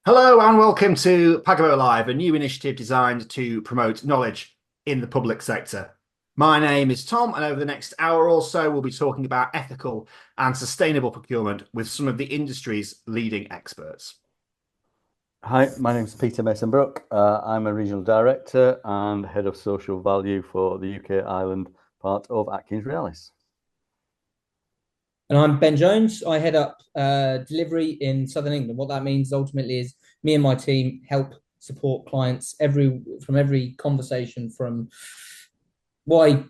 Hello and welcome to Pagabo Live, a new initiative designed to promote knowledge in the public sector. My name is Tom, and over the next hour or so, we'll be talking about ethical and sustainable procurement with some of the industry's leading experts. Hi, my name is Peter Mason-Brook. I'm a regional director and head of social value for the UK Ireland part of Atkins Realis. And I'm Ben Jones. I head up delivery in Southern England. What that means ultimately is me and my team help support clients from every conversation from why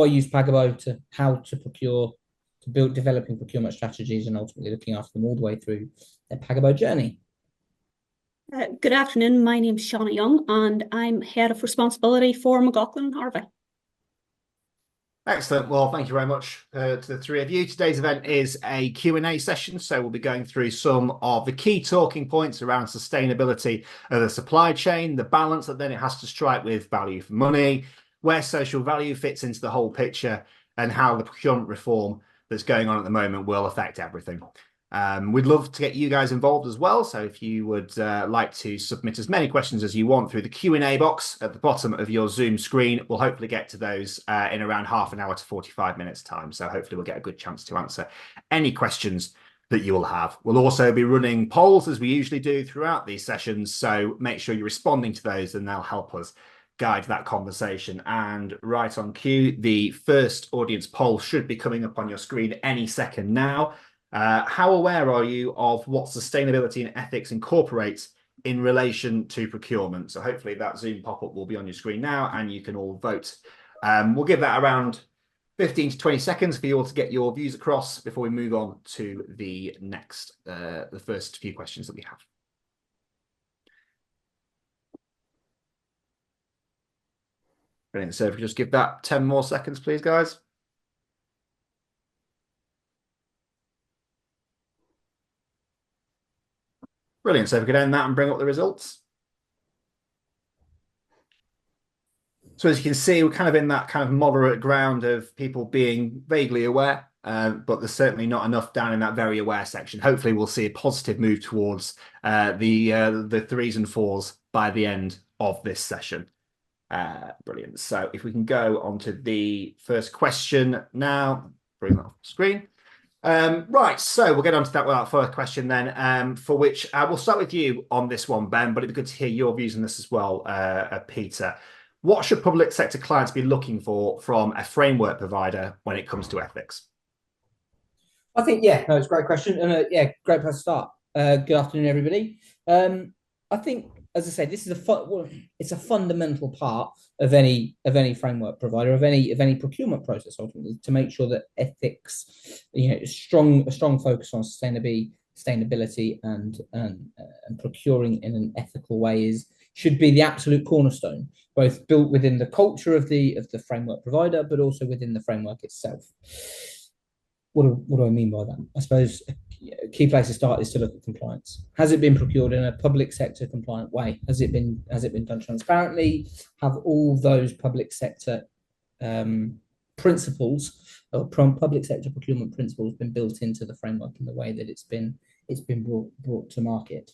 use Pagabo to how to procure, to build developing procurement strategies and ultimately looking after them all the way through their Pagabo journey. Good afternoon. My name's Shauna Young and I'm Head of Responsibility for McLaughlin Harvey. Excellent. Well, thank you very much to the three of you. Today's event is a Q&A session, so we'll be going through some of the key talking points around sustainability of the supply chain, the balance that then it has to strike with value for money, where social value fits into the whole picture, and how the procurement reform that's going on at the moment will affect everything. We'd love to get you guys involved as well. So if you would like to submit as many questions as you want through the Q&A box at the bottom of your Zoom screen, we'll hopefully get to those in around half an hour to 45 minutes time. So hopefully we'll get a good chance to answer any questions that you will have. We'll also be running polls as we usually do throughout these sessions. So make sure you're responding to those and they'll help us guide that conversation. And right on cue, the first audience poll should be coming up on your screen any second now. How aware are you of what sustainability and ethics incorporates in relation to procurement? So hopefully that Zoom pop-up will be on your screen now and you can all vote. We'll give that around 15 to 20 seconds for you all to get your views across before we move on to the next, the first few questions that we have. Brilliant. So if we just give that 10 more seconds, please, guys. Brilliant. So if we could end that and bring up the results. So as you can see, we're kind of in that kind of moderate ground of people being vaguely aware, but there's certainly not enough down in that very aware section. Hopefully we'll see a positive move towards the threes and fours by the end of this session. Brilliant. So if we can go on to the first question now, bring that off the screen. Right, so we'll get on to that with our first question then, for which we'll start with you on this one, Ben, but it'd be good to hear your views on this as well, Peter. What should public sector clients be looking for from a framework provider when it comes to ethics? I think, no, it's a great question. And great place to start. Good afternoon, everybody. I think, as I say, this is it's a fundamental part of any framework provider, of any procurement process, ultimately, to make sure that ethics, a strong focus on sustainability and procuring in an ethical way should be the absolute cornerstone, both built within the culture of the framework provider, but also within the framework itself. What do I mean by that? I suppose a key place to start is to look at compliance. Has it been procured in a public sector compliant way? Has it been done transparently? Have all those public sector principles or public sector procurement principles been built into the framework in the way that it's been brought to market?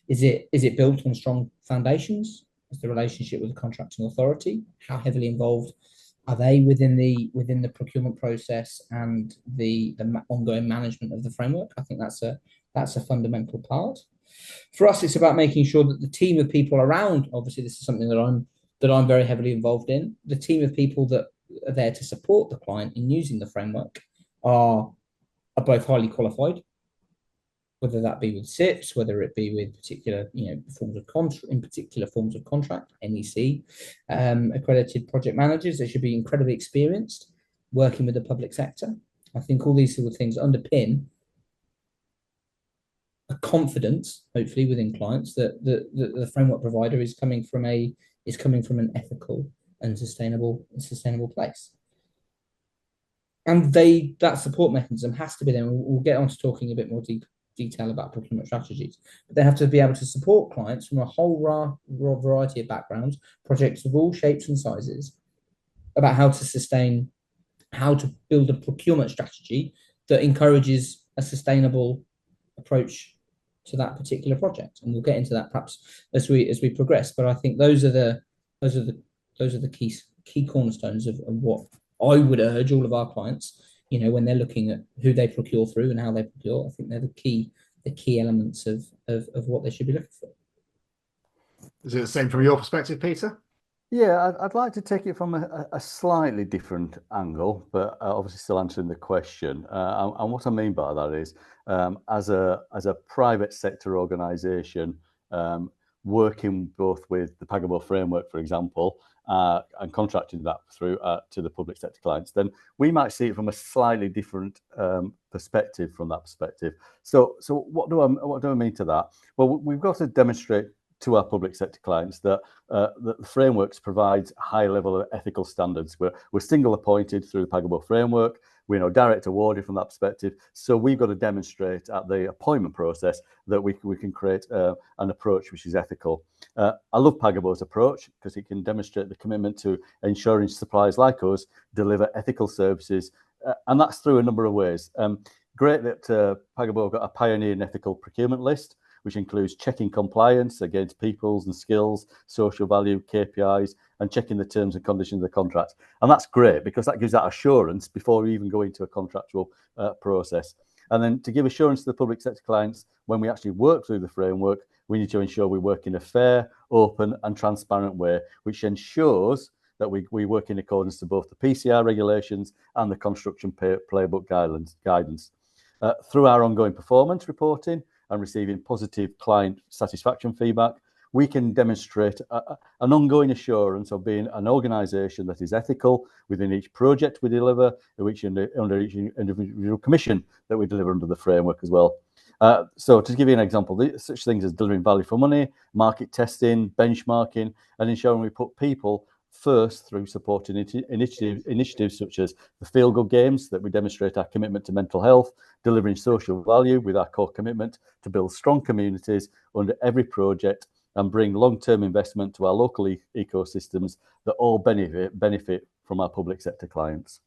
Is it built on strong foundations? Is the relationship with the contracting authority? How heavily involved are they within the procurement process and the ongoing management of the framework? I think that's a fundamental part. For us, it's about making sure that the team of people around, obviously this is something that I'm very heavily involved in, the team of people that are there to support the client in using the framework are both highly qualified, whether that be with SIPs, whether it be with particular forms of contract, NEC, accredited project managers. They should be incredibly experienced working with the public sector. I think all these sort of things underpin a confidence, hopefully, within clients that the framework provider is coming from an ethical and sustainable place. And that support mechanism has to be there. We'll get on to talking a bit more detail about procurement strategies, but they have to be able to support clients from a whole variety of backgrounds, projects of all shapes and sizes, about how to build a procurement strategy that encourages a sustainable approach to that particular project. And we'll get into that perhaps as we progress. But I think those are the key cornerstones of what I would urge all of our clients, when they're looking at who they procure through and how they procure. I think they're the key elements of what they should be looking for. Is it the same from your perspective, Peter? Yeah, I'd like to take it from a slightly different angle, but obviously still answering the question. And what I mean by that is, as a private sector organisation, working both with the Pagabo framework, for example, and contracting that through to the public sector clients, then we might see it from a slightly different perspective from that perspective. So what do I mean to that? Well, we've got to demonstrate to our public sector clients that the frameworks provides high level of ethical standards. We're single appointed through the Pagabo framework. We're direct awarded from that perspective. So we've got to demonstrate at the appointment process that we can create an approach which is ethical. I love Pagabo's approach because it can demonstrate the commitment to ensuring suppliers like us deliver ethical services, and that's through a number of ways. Great that Pagabo got a pioneering ethical procurement list, which includes checking compliance against people's and skills, social value, KPIs, and checking the terms and conditions of the contract. And that's great because that gives that assurance before we even go into a contractual process. And then to give assurance to the public sector clients, when we actually work through the framework, we need to ensure we work in a fair, open and transparent way, which ensures that we work in accordance to both the PCR regulations and the construction playbook guidance. Through our ongoing performance reporting and receiving positive client satisfaction feedback, we can demonstrate an ongoing assurance of being an organisation that is ethical within each project we deliver, under each individual commission that we deliver under the framework as well. So to give you an example, such things as delivering value for money, market testing, benchmarking, and ensuring we put people first through supporting initiatives such as the Feel Good Games that we demonstrate our commitment to mental health, delivering social value with our core commitment to build strong communities under every project and bring long-term investment to our local ecosystems that all benefit from our public sector clients.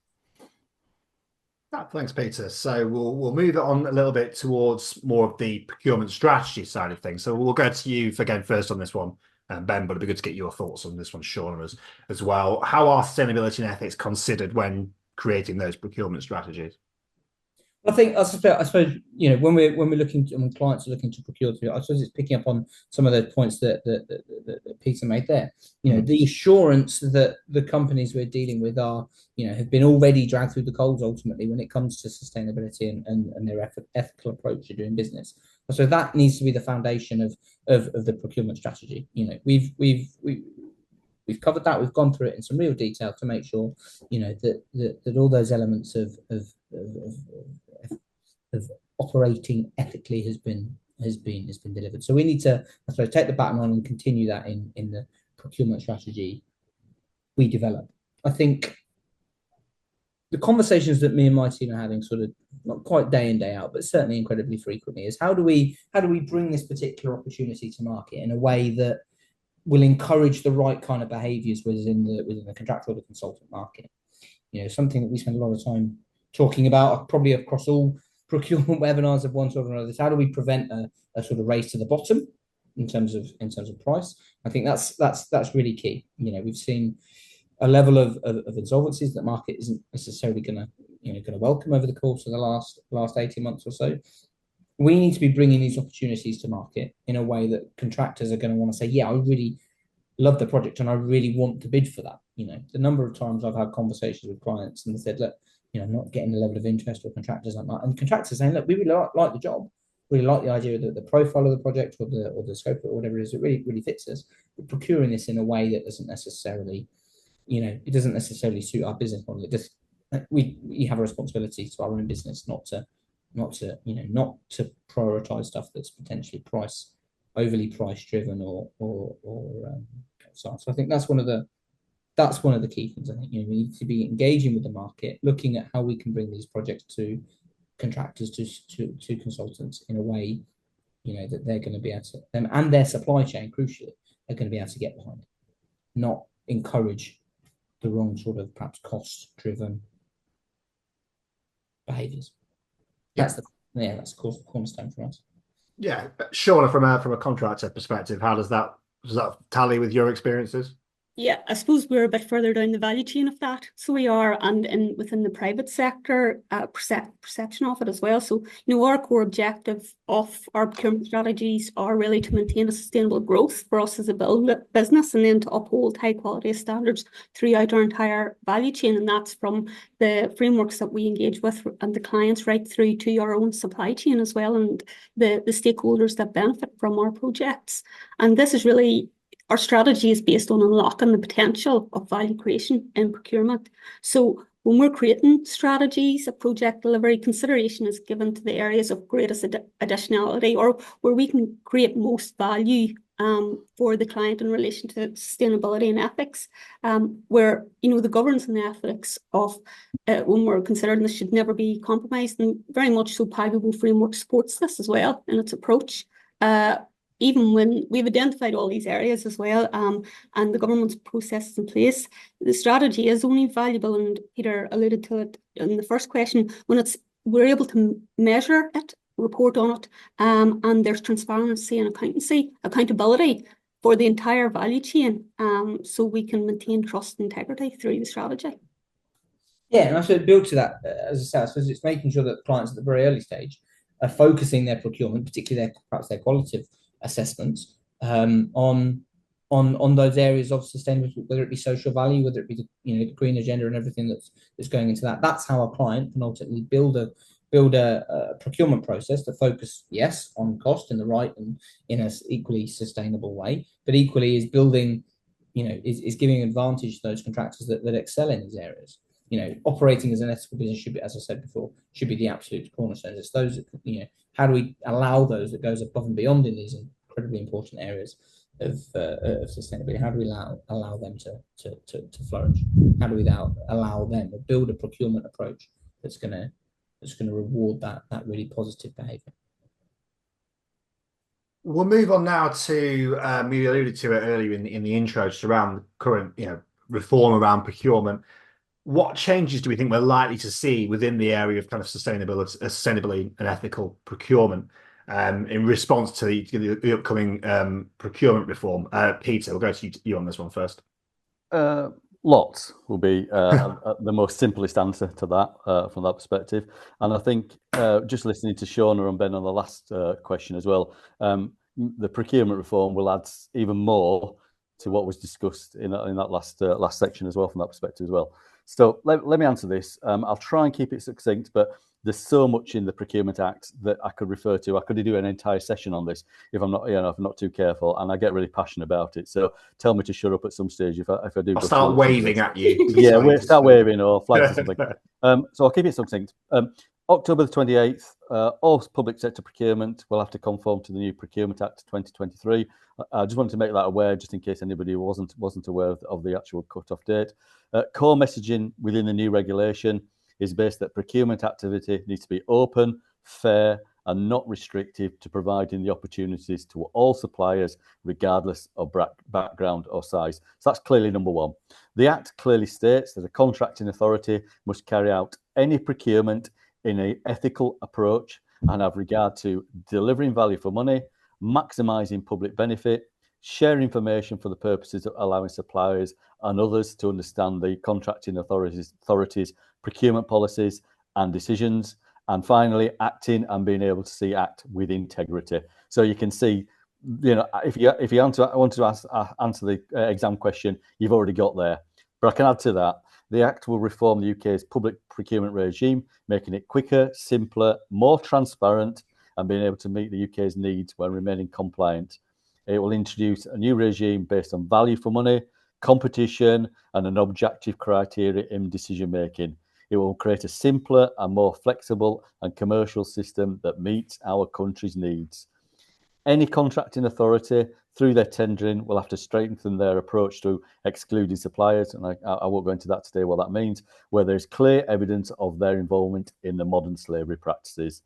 Thanks, Peter. So we'll move it on a little bit towards more of the procurement strategy side of things. So we'll go to you again first on this one, Ben, but it'd be good to get your thoughts on this one, Sean, as well. How are sustainability and ethics considered when creating those procurement strategies? I suppose when we're looking to, when clients are looking to procure through, I suppose it's picking up on some of the points that Peter made there. The assurance that the companies we're dealing with are have been already dragged through the coals ultimately when it comes to sustainability and their ethical approach to doing business. So that needs to be the foundation of the procurement strategy. We've covered that. We've gone through it in some real detail to make sure that all those elements of operating ethically has been delivered. So we need to, I suppose, take the baton on and continue that in the procurement strategy we develop. I think the conversations that me and my team are having, sort of not quite day in day out, but certainly incredibly frequently, is how do we bring this particular opportunity to market in a way that will encourage the right kind of behaviours within the contractor or the consultant market. Something that we spend a lot of time talking about, probably across all procurement webinars of one sort or another, is how do we prevent a sort of race to the bottom in terms of price. I think that's really key. We've seen a level of insolvencies that market isn't necessarily going to welcome over the course of the last 18 months or so. We need to be bringing these opportunities to market in a way that contractors are going to want to say, yeah, I really love the project and I really want to bid for that. The number of times I've had conversations with clients and they said, look, I'm not getting the level of interest, or contractors like that. And contractors saying, look, we really like the job, really like the idea that the profile of the project or the scope or whatever it is, it really fits us. But procuring this in a way that doesn't necessarily, it doesn't necessarily suit our business model. It just, we have a responsibility to our own business not to prioritize stuff that's potentially overly price driven or so I think that's one of the key things. I think we need to be engaging with the market, looking at how we can bring these projects to contractors, to consultants in a way that they're going to be able to, them and their supply chain, crucially, are going to be able to get behind, not encourage the wrong sort of perhaps cost driven behaviors. That's the cornerstone for us. Yeah, Shauna, from a contractor perspective, how does that tally with your experiences? Yeah, I suppose we're a bit further down the value chain of that. So we are, and within the private sector, perception of it as well. So, our core objective of our procurement strategies are really to maintain a sustainable growth for us as a business, and then to uphold high quality standards throughout our entire value chain. And that's from the frameworks that we engage with and the clients right through to our own supply chain as well, and the stakeholders that benefit from our projects. And this is really our strategy is based on unlocking the potential of value creation in procurement. So when we're creating strategies of project delivery, consideration is given to the areas of greatest additionality, or where we can create most value for the client in relation to sustainability and ethics, where the governance and the ethics of when we're considering this should never be compromised, and very much so Pagabo framework supports this as well in its approach. Even when we've identified all these areas as well, and the government's processes in place, the strategy is only valuable, and Peter alluded to it in the first question, when we're able to measure it, report on it, and there's transparency and accountability for the entire value chain, so we can maintain trust and integrity through the strategy. Yeah, and I should build to that, as I said, I suppose it's making sure that clients at the very early stage are focusing their procurement, particularly perhaps their qualitative assessments, on those areas of sustainability, whether it be social value, whether it be the green agenda and everything that's going into that. That's how a client can ultimately build a procurement process to focus, yes, on cost in the right and in an equally sustainable way, but equally is building, is giving advantage to those contractors that excel in these areas. Operating as an ethical business should be, as I said before, should be the absolute cornerstone. It's those that, how do we allow those that goes above and beyond in these incredibly important areas of sustainability? How do we allow them to flourish? How do we allow them to build a procurement approach that's going to reward that really positive behaviour? We'll move on now to we alluded to it earlier in the intro, just around the current reform around procurement. What changes do we think we're likely to see within the area of kind of sustainability and ethical procurement in response to the upcoming procurement reform? Peter, we'll go to you on this one first. Lots will be the most simplest answer to that from that perspective. And I think just listening to Shauna and Ben on the last question as well, the procurement reform will add even more to what was discussed in that last section as well from that perspective as well. So let me answer this. I'll try and keep it succinct, but there's so much in the Procurement Act that I could refer to. I could do an entire session on this if I'm not too careful, and I get really passionate about it. So tell me to shut up at some stage if I do. I'll start waving at you. Yeah, start waving or flag to something. So I'll keep it succinct. October the 28th, all public sector procurement will have to conform to the new Procurement Act 2023. I just wanted to make that aware, just in case anybody wasn't aware of the actual cut-off date. Core messaging within the new regulation is based that procurement activity needs to be open, fair, and not restrictive to providing the opportunities to all suppliers, regardless of background or size. So that's clearly number one. The Act clearly states that a contracting authority must carry out any procurement in an ethical approach and have regard to delivering value for money, maximising public benefit, share information for the purposes of allowing suppliers and others to understand the contracting authorities' procurement policies and decisions, and finally, acting and being able to act with integrity. So you can see, if you want to answer the exam question, you've already got there. But I can add to that. The Act will reform the UK's public procurement regime, making it quicker, simpler, more transparent, and being able to meet the UK's needs while remaining compliant. It will introduce a new regime based on value for money, competition, and an objective criteria in decision making. It will create a simpler and more flexible and commercial system that meets our country's needs. Any contracting authority, through their tendering, will have to strengthen their approach to excluding suppliers, and I won't go into that today, what that means, where there's clear evidence of their involvement in the modern slavery practices.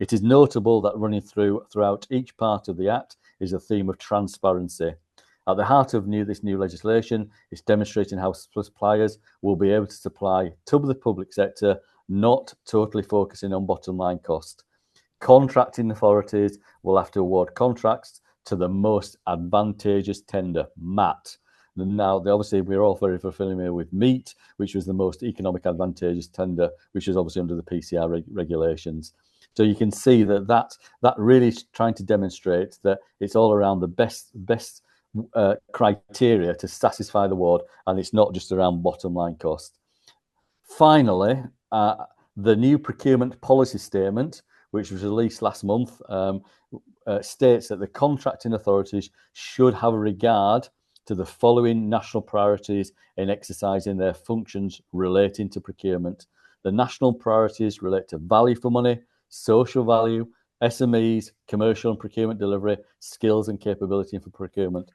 It is notable that running throughout each part of the Act is a theme of transparency. At the heart of this new legislation is demonstrating how suppliers will be able to supply to the public sector, not totally focusing on bottom line cost. Contracting authorities will have to award contracts to the most advantageous tender, MAT. Now, obviously, we're all very familiar with MEAT, which was the most economic advantageous tender, which is obviously under the PCR regulations. So you can see that really is trying to demonstrate that it's all around the best criteria to satisfy the award, and it's not just around bottom line cost. Finally, the new procurement policy statement, which was released last month, states that the contracting authorities should have a regard to the following national priorities in exercising their functions relating to procurement. The national priorities relate to value for money, social value, SMEs, commercial and procurement delivery, skills and capability for procurement.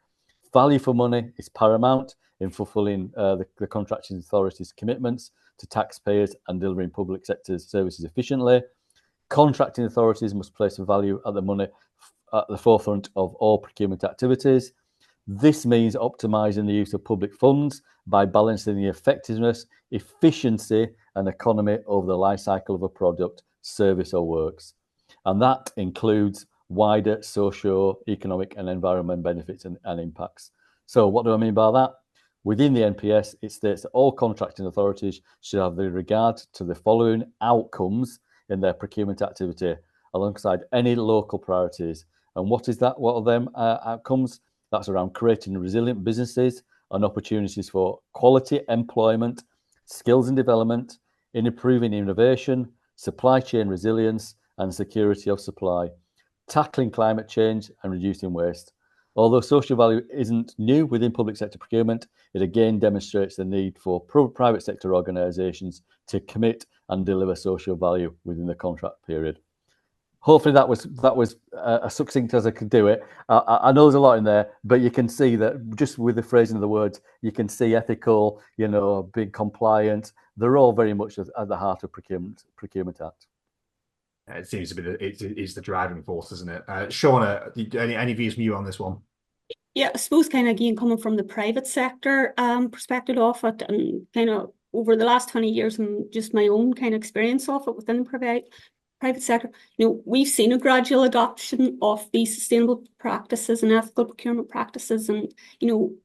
Value for money is paramount in fulfilling the contracting authorities' commitments to taxpayers and delivering public sector services efficiently. Contracting authorities must place a value at the money at the forefront of all procurement activities. This means optimising the use of public funds by balancing the effectiveness, efficiency and economy over the life cycle of a product, service or works. And that includes wider socio-economic and environmental benefits and impacts. So what do I mean by that? Within the NPS, it states that all contracting authorities should have the regard to the following outcomes in their procurement activity alongside any local priorities. And what is that? What are them outcomes? That's around creating resilient businesses and opportunities for quality employment, skills and development, in improving innovation, supply chain resilience and security of supply, tackling climate change and reducing waste. Although social value isn't new within public sector procurement, it again demonstrates the need for private sector organisations to commit and deliver social value within the contract period. Hopefully that was as succinct as I could do it. I know there's a lot in there, but you can see that just with the phrasing of the words, you can see ethical, being compliant. They're all very much at the heart of Procurement Act. It seems to be it is the driving force, isn't it? Shauna, any views from you on this one? Yeah, I suppose kind of again coming from the private sector perspective of it, and kind of over the last 20 years and just my own kind of experience of it within the private sector, we've seen a gradual adoption of these sustainable practices and ethical procurement practices, and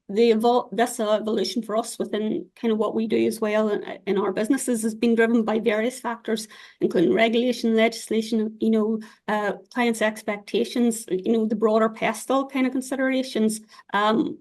this evolution for us within kind of what we do as well in our businesses has been driven by various factors, including regulation, legislation, clients' expectations, the broader pestle kind of considerations, in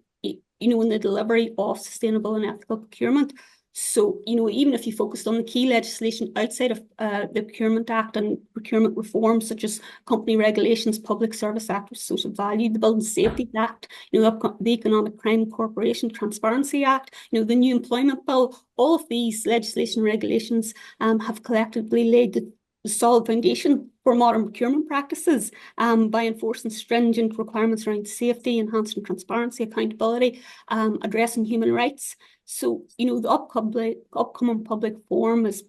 the delivery of sustainable and ethical procurement. So, even if you focused on the key legislation outside of the Procurement Act and procurement reforms, such as company regulations, Public Service Act with social value, the Building Safety Act, the Economic Crime Corporation Transparency Act, the new Employment Bill, all of these legislation regulations have collectively laid the solid foundation for modern procurement practices by enforcing stringent requirements around safety, enhancing transparency, accountability, addressing human rights. So, the upcoming public forum is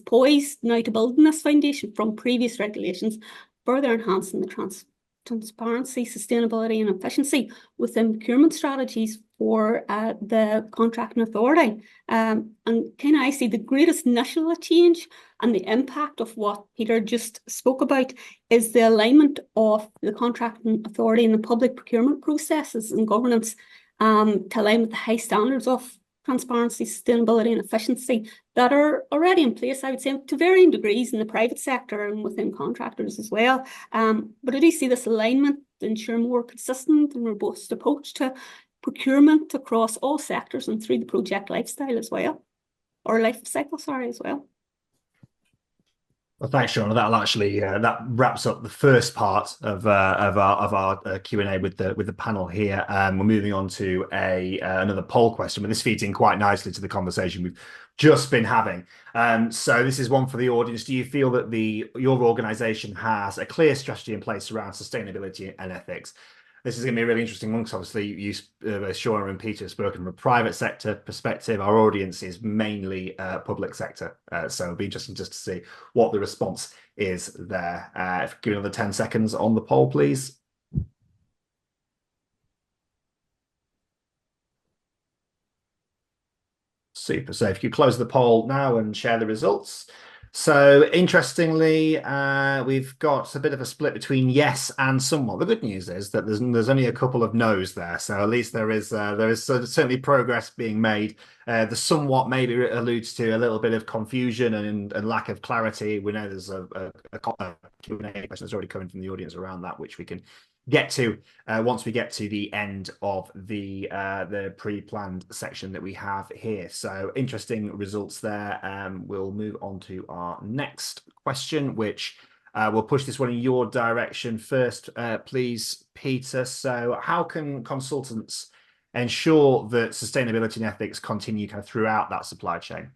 poised now to build on this foundation from previous regulations, further enhancing the transparency, sustainability and efficiency within procurement strategies for the contracting authority. And kind of I see the greatest initial change and the impact of what Peter just spoke about is the alignment of the contracting authority and the public procurement processes and governance to align with the high standards of transparency, sustainability and efficiency that are already in place, I would say, to varying degrees in the private sector and within contractors as well. But I do see this alignment to ensure more consistent and robust approach to procurement across all sectors and through the project lifestyle as well, or life cycle, as well. Well, thanks, Shauna. That'll actually that wraps up the first part of our Q&A with the panel here. We're moving on to another poll question, but this feeds in quite nicely to the conversation we've just been having. So this is one for the audience. Do you feel that your organisation has a clear strategy in place around sustainability and ethics? This is going to be a really interesting one because obviously you, Shauna and Peter, have spoken from a private sector perspective. Our audience is mainly public sector. So it'll be interesting just to see what the response is there. Give another 10 seconds on the poll, please. Super. So if you close the poll now and share the results, So interestingly, we've got a bit of a split between yes and somewhat. The good news is that there's only a couple of no's there, so at least there is certainly progress being made. The somewhat maybe alludes to a little bit of confusion and lack of clarity. We know there's a Q&A question that's already coming from the audience around that, which we can get to once we get to the end of the pre-planned section that we have here. So interesting results there. We'll move on to our next question, which we'll push this one in your direction first, please, Peter. So how can consultants ensure that sustainability and ethics continue kind of throughout that supply chain?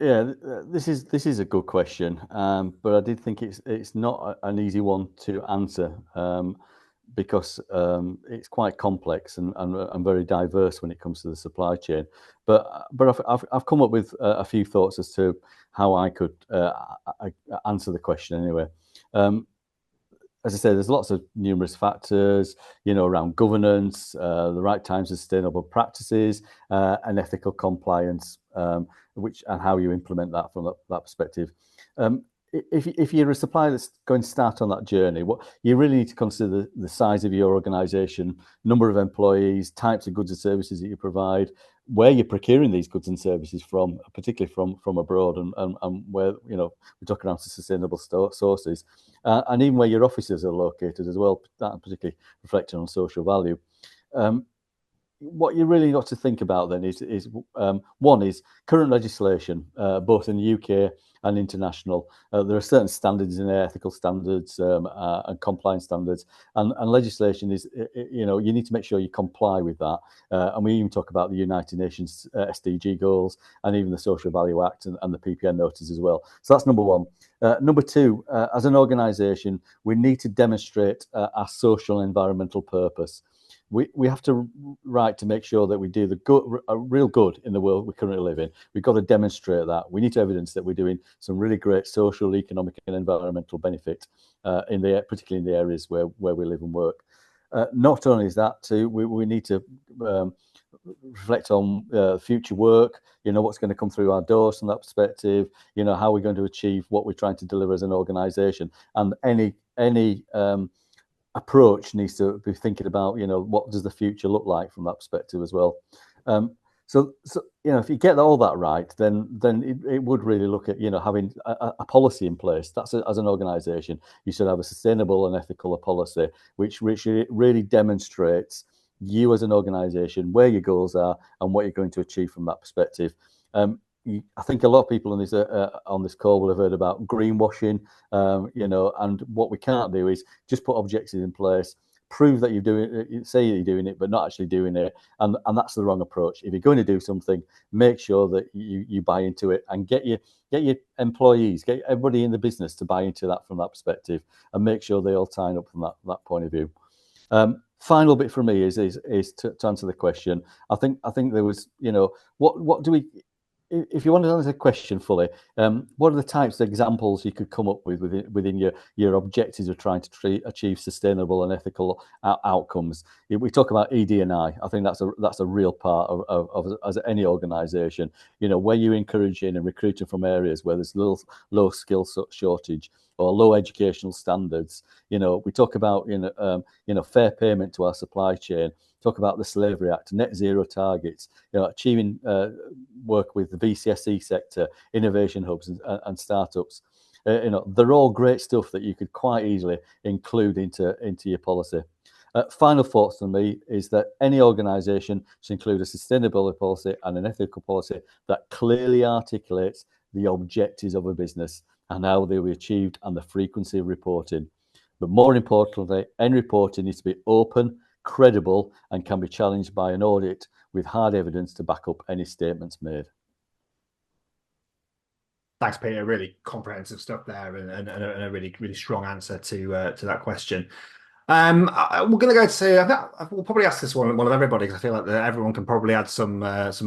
Yeah, this is a good question, but I did think it's not an easy one to answer, because it's quite complex and very diverse when it comes to the supply chain. But I've come up with a few thoughts as to how I could answer the question anyway. As I say, there's lots of numerous factors, around governance, the right times of sustainable practices, and ethical compliance, and how you implement that from that perspective. If you're a supplier that's going to start on that journey, what you really need to consider the size of your organisation, number of employees, types of goods and services that you provide, where you're procuring these goods and services from, particularly from abroad, and where we're talking about sustainable sources, and even where your offices are located as well, that particularly reflecting on social value. What you really got to think about then is one is current legislation, both in the UK and international. There are certain standards in there, ethical standards and compliance standards, and legislation is, you need to make sure you comply with that. And we even talk about the United Nations SDG goals and even the Social Value Act and the PPN notice as well. So that's number one. Number two, as an organisation, we need to demonstrate our social and environmental purpose. We have to make sure that we do the good, real good in the world we currently live in. We've got to demonstrate that. We need to evidence that we're doing some really great social, economic, and environmental benefit, particularly in the areas where we live and work. Not only is that too, we need to reflect on future work. What's going to come through our doors from that perspective. How we're going to achieve what we're trying to deliver as an organisation, and any approach needs to be thinking about, what does the future look like from that perspective as well. So if you get all that right, then it would really look at, having a policy in place. That's as an organisation, you should have a sustainable and ethical policy, which really demonstrates you as an organisation, where your goals are and what you're going to achieve from that perspective. I think a lot of people on this call will have heard about greenwashing, and what we can't do is just put objectives in place, prove that you're doing it, say you're doing it, but not actually doing it, and that's the wrong approach. If you're going to do something, make sure that you buy into it, and get your employees, get everybody in the business to buy into that from that perspective, and make sure they all sign up from that point of view. Final bit for me is to answer the question. I think there was, what do we? If you want to answer the question fully, what are the types of examples you could come up with within your objectives of trying to achieve sustainable and ethical outcomes? If we talk about ED&I, I think that's a real part of as any organisation. Where you're encouraging and recruiting from areas where there's low skill shortage or low educational standards. We talk about fair payment to our supply chain. Talk about the Slavery Act, net zero targets, achieving work with the VCSE sector, innovation hubs and startups. They're all great stuff that you could quite easily include into your policy. Final thoughts from me is that any organisation should include a sustainability policy and an ethical policy that clearly articulates the objectives of a business and how they will be achieved and the frequency of reporting. But more importantly, any reporting needs to be open, credible, and can be challenged by an audit with hard evidence to back up any statements made. Thanks, Peter. Really comprehensive stuff there, and a really, really strong answer to that question. We're going to go to. We'll probably ask this one of everybody, because I feel like everyone can probably add some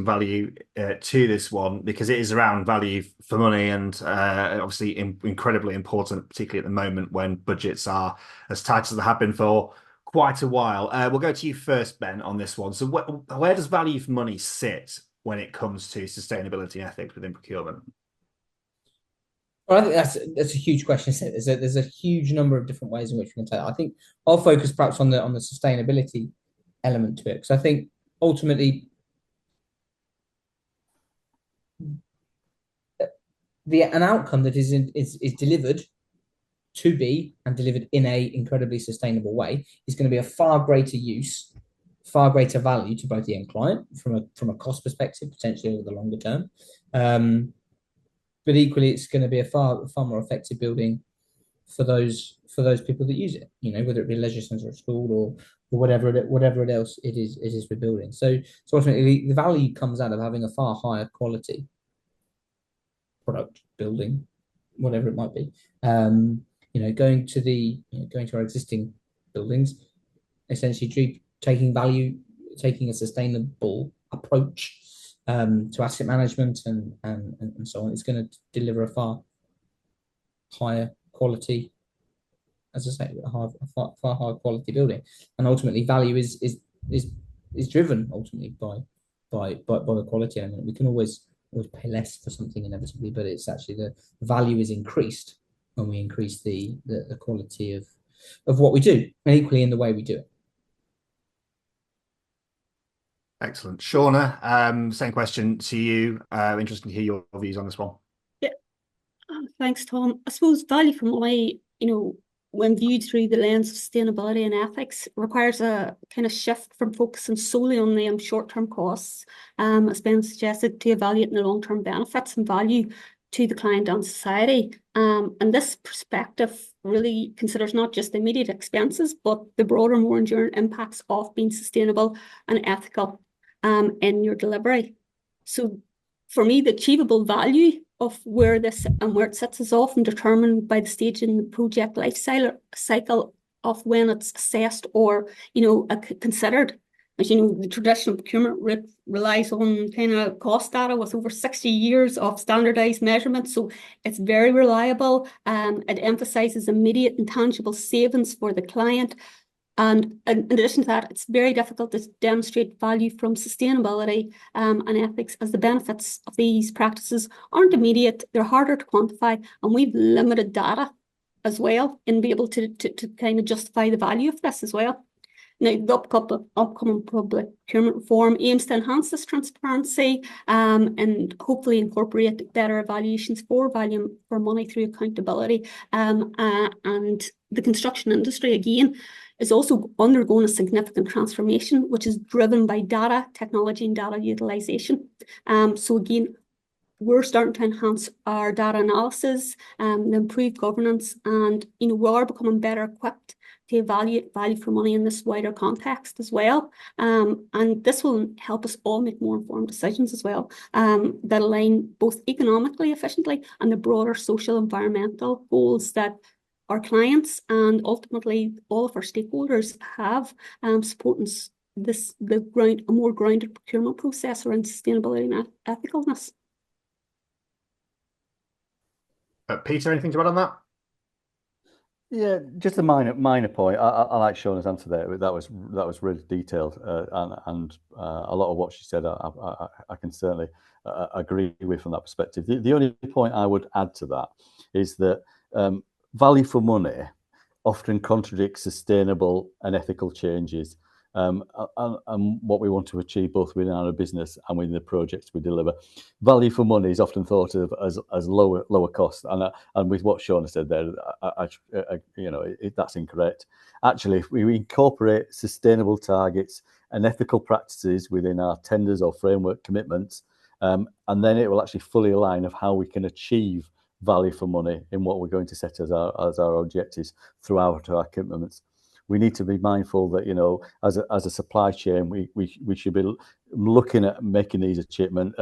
value to this one, because it is around value for money, and obviously incredibly important, particularly at the moment when budgets are as tight as they have been for quite a while. We'll go to you first, Ben, on this one. So where does value for money sit when it comes to sustainability and ethics within procurement? Well, I think that's a huge question. There's a huge number of different ways in which we can take that. I think I'll focus perhaps on the sustainability element to it, because I think ultimately an outcome that is delivered to be and delivered in a incredibly sustainable way is going to be a far greater use, far greater value to both the end client from a cost perspective, potentially over the longer term. But equally, it's going to be a far more effective building for those people that use it. Whether it be a leisure centre or school or whatever else it is we're building. So ultimately, the value comes out of having a far higher quality product, building, whatever it might be. Going to our existing buildings, essentially taking a sustainable approach to asset management and so on. It's going to deliver a far higher quality, as I say, a far higher quality building, and ultimately value is driven ultimately by the quality element. We can always pay less for something inevitably, but it's actually the value is increased when we increase the quality of what we do, and equally in the way we do it. Excellent. Shauna, same question to you. Interesting to hear your views on this one. Yeah. Thanks, Tom. I suppose value for money, when viewed through the lens of sustainability and ethics, requires a kind of shift from focusing solely on the short-term costs, as Ben suggested, to evaluating the long-term benefits and value to the client and society. And this perspective really considers not just the immediate expenses, but the broader, more enduring impacts of being sustainable and ethical in your delivery. So for me, the achievable value of where it sits is often determined by the stage in the project life cycle of when it's assessed or considered. As you know, the traditional procurement relies on kind of cost data with over 60 years of standardized measurements, so it's very reliable. It emphasizes immediate and tangible savings for the client. And in addition to that, it's very difficult to demonstrate value from sustainability and ethics, as the benefits of these practices aren't immediate, they're harder to quantify, and we've limited data as well in being able to kind of justify the value of this as well. Now, the upcoming public procurement reform aims to enhance this transparency and hopefully incorporate better evaluations for value for money through accountability. And the construction industry, again, is also undergoing a significant transformation, which is driven by data, technology, and data utilisation. So again, we're starting to enhance our data analysis, improve governance, and we are becoming better equipped to evaluate value for money in this wider context as well. And this will help us all make more informed decisions as well, that align both economically efficiently and the broader social environmental goals that our clients and ultimately all of our stakeholders have, supporting a more grounded procurement process around sustainability and ethicalness. Peter, anything to add on that? Yeah, just a minor point. I like Shauna's answer there. That was really detailed, and a lot of what she said, I can certainly agree with from that perspective. The only point I would add to that is that value for money often contradicts sustainable and ethical changes, and what we want to achieve both within our business and within the projects we deliver. Value for money is often thought of as lower cost, and with what Shauna said there, that's incorrect. Actually, if we incorporate sustainable targets and ethical practices within our tenders or framework commitments, and then it will actually fully align of how we can achieve value for money in what we're going to set as our objectives throughout our commitments. We need to be mindful that, as a supply chain, we should be looking at making these achievements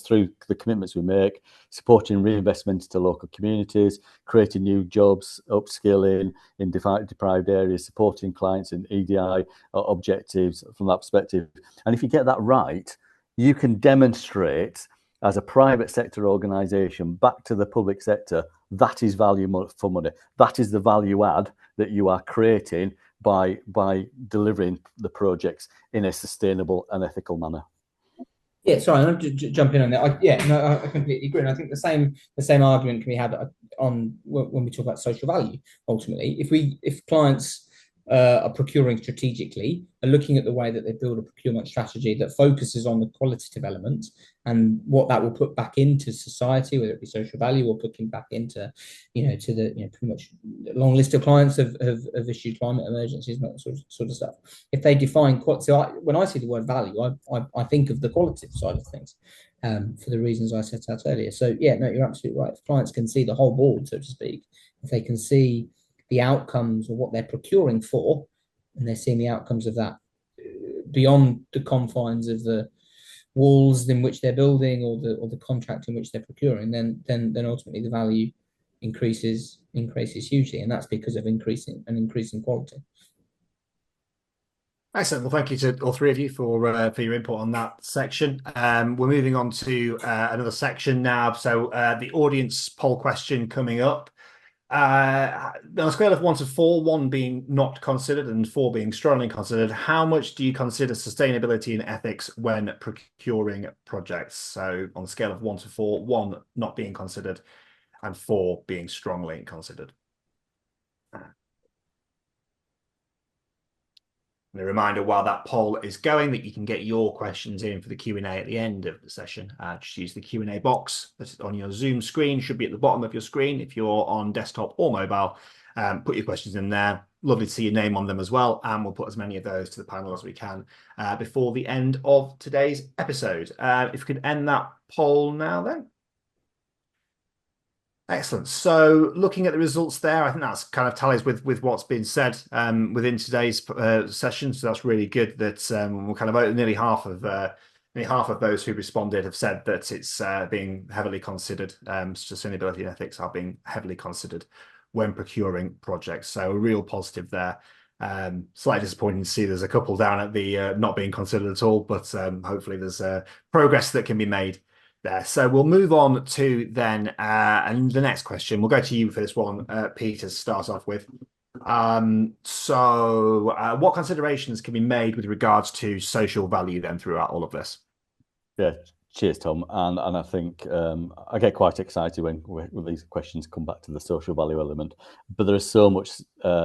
through the commitments we make, supporting reinvestment to local communities, creating new jobs, upskilling in deprived areas, supporting clients in EDI objectives from that perspective. And if you get that right, you can demonstrate as a private sector organisation back to the public sector, that is value for money. That is the value add that you are creating by delivering the projects in a sustainable and ethical manner. Yeah, sorry, I'm just jump in on that. I completely agree. And I think the same argument can be had on when we talk about social value. Ultimately, if clients are procuring strategically, are looking at the way that they build a procurement strategy that focuses on the qualitative element and what that will put back into society, whether it be social value or putting back into, to the pretty much long list of clients have issued climate emergencies and that sort of stuff. If they define when I see the word value, I think of the qualitative side of things, for the reasons I set out earlier. So yeah, no, you're absolutely right. If clients can see the whole board, so to speak, if they can see the outcomes or what they're procuring for, and they're seeing the outcomes of that beyond the confines of the walls in which they're building or the contract in which they're procuring, then ultimately the value increases hugely, and that's because of increasing quality. Excellent. Well, thank you to all three of you for your input on that section. We're moving on to another section now. So the audience poll question coming up. On a scale of 1 to 4, 1 being not considered and 4 being strongly considered, how much do you consider sustainability and ethics when procuring projects? So on a scale of 1 to 4, 1 not being considered and 4 being strongly considered. And a reminder while that poll is going that you can get your questions in for the Q&A at the end of the session. Just use the Q&A box that's on your Zoom screen, should be at the bottom of your screen if you're on desktop or mobile. Put your questions in there. Lovely to see your name on them as well, and we'll put as many of those to the panel as we can before the end of today's episode. If we could end that poll now then. Excellent. So looking at the results there, I think that's kind of tallies with what's been said within today's session. So that's really good that we're kind of nearly half of those who responded have said that it's being heavily considered. Sustainability and ethics are being heavily considered when procuring projects. So a real positive there. Slightly disappointing to see there's a couple down at the not being considered at all, but hopefully there's progress that can be made there. So we'll move on to then and the next question. We'll go to you for this one, Peter, to start off with. What considerations can be made with regards to social value then throughout all of this? Yeah, cheers, Tom. And I think I get quite excited when these questions come back to the social value element. But there is so much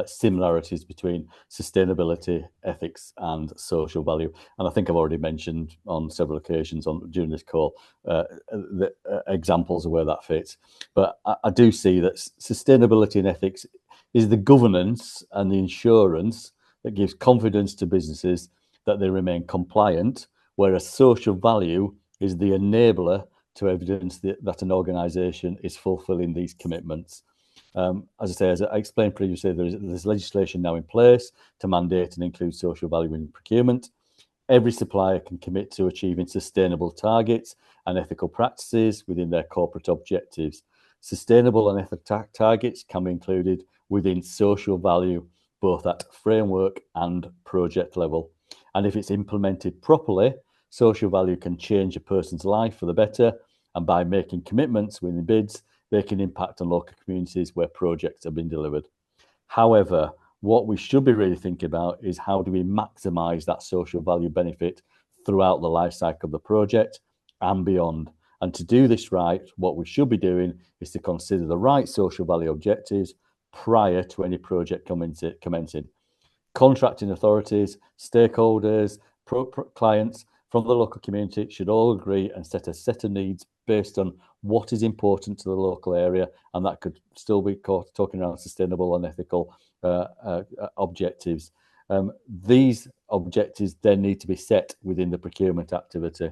similarities between sustainability, ethics, and social value. And I think I've already mentioned on several occasions during this call the examples of where that fits. But I do see that sustainability and ethics is the governance and the insurance that gives confidence to businesses that they remain compliant, whereas social value is the enabler to evidence that an organisation is fulfilling these commitments. As I explained previously, there's legislation now in place to mandate and include social value in procurement. Every supplier can commit to achieving sustainable targets and ethical practices within their corporate objectives. Sustainable and ethical targets can be included within social value, both at framework and project level. And if it's implemented properly, social value can change a person's life for the better, and by making commitments within bids, they can impact on local communities where projects have been delivered. However, what we should be really thinking about is how do we maximise that social value benefit throughout the life cycle of the project and beyond. And to do this right, what we should be doing is to consider the right social value objectives prior to any project commencing. Contracting authorities, stakeholders, clients from the local community should all agree and set a set of needs based on what is important to the local area, and that could still be talking around sustainable and ethical objectives. These objectives then need to be set within the procurement activity.